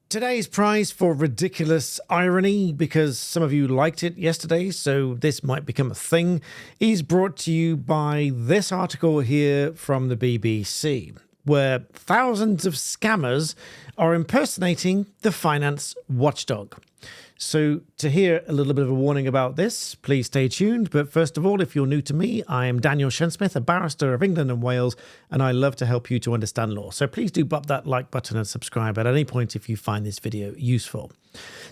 Today's prize for ridiculous irony, because some of you liked it yesterday, so this might become a thing, is brought to you by this article here from the BBC, where thousands of scammers are impersonating the finance watchdog. So to hear a little bit of a warning about this, please stay tuned. But first of all, if you're new to me, I am Daniel Shensmith, a barrister of England and Wales, and I love to help you to understand law. So please do bop that like button and subscribe at any point if you find this video useful.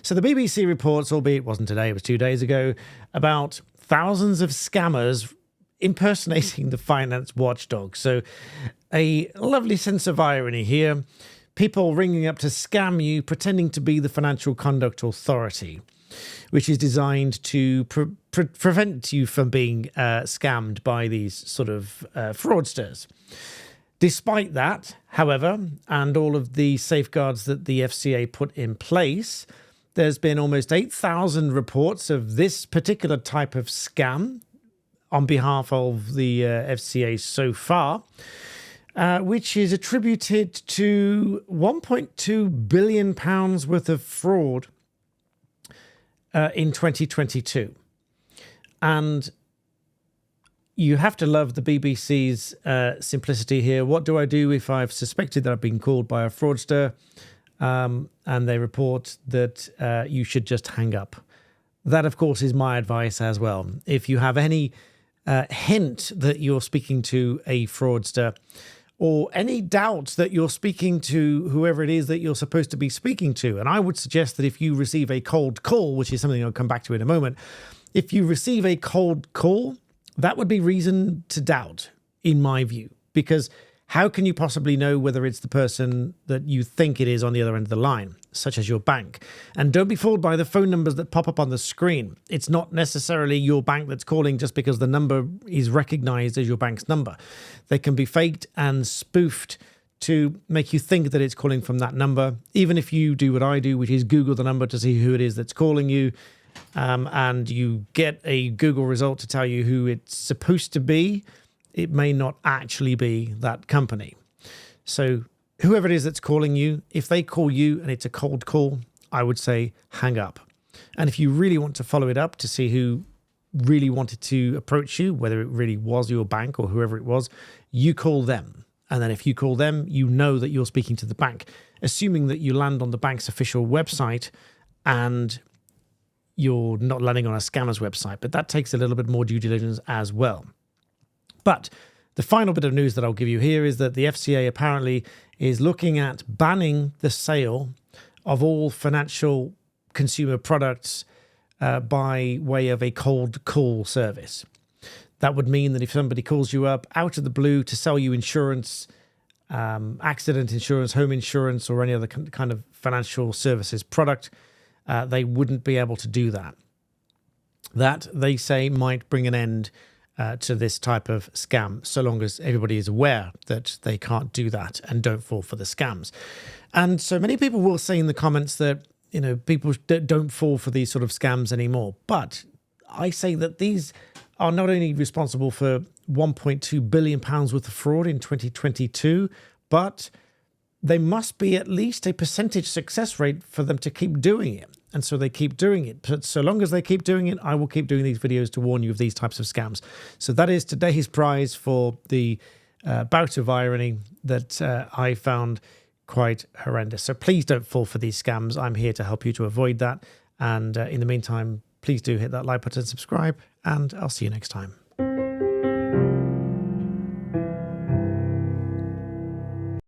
So the BBC reports, albeit it wasn't today, it was 2 days ago, about thousands of scammers impersonating the finance watchdog. So a lovely sense of irony here. People ringing up to scam you, pretending to be the Financial Conduct Authority, which is designed to prevent you from being scammed by these sort of fraudsters. Despite that, however, and all of the safeguards that the FCA put in place, there's been almost 8,000 reports of this particular type of scam on behalf of the FCA so far. Which is attributed to £1.2 billion worth of fraud in 2022. And you have to love the BBC's simplicity here. What do I do if I've suspected that I've been called by a fraudster? And they report that you should just hang up. That, of course, is my advice as well. If you have any hint that you're speaking to a fraudster, or any doubt that you're speaking to whoever it is that you're supposed to be speaking to. And I would suggest that if you receive a cold call, which is something I'll come back to in a moment, if you receive a cold call, that would be reason to doubt, in my view. Because how can you possibly know whether it's the person that you think it is on the other end of the line, such as your bank? And don't be fooled by the phone numbers that pop up on the screen. It's not necessarily your bank that's calling just because the number is recognized as your bank's number. They can be faked and spoofed to make you think that it's calling from that number, even if you do what I do, which is Google the number to see who it is that's calling you, and you get a Google result to tell you who it's supposed to be. It may not actually be that company. So whoever it is that's calling you, if they call you and it's a cold call, I would say hang up. And if you really want to follow it up to see who really wanted to approach you, whether it really was your bank or whoever it was, you call them. And then if you call them, you know that you're speaking to the bank, assuming that you land on the bank's official website and you're not landing on a scammer's website. But that takes a little bit more due diligence as well. But the final bit of news that I'll give you here is that the FCA apparently is looking at banning the sale of all financial consumer products by way of a cold call service. That would mean that if somebody calls you up out of the blue to sell you insurance, accident insurance, home insurance, or any other kind of financial services product, they wouldn't be able to do that. That, they say, might bring an end to this type of scam, so long as everybody is aware that they can't do that and don't fall for the scams. And so many people will say in the comments that, you know, people don't fall for these sort of scams anymore. But I say that these are not only responsible for £1.2 billion worth of fraud in 2022, but they must be at least a percentage success rate for them to keep doing it. And so they keep doing it. But so long as they keep doing it, I will keep doing these videos to warn you of these types of scams. So that is today's prize for the bout of irony that I found quite horrendous. So please don't fall for these scams. I'm here to help you to avoid that. And in the meantime, please do hit that like button, subscribe, and I'll see you next time.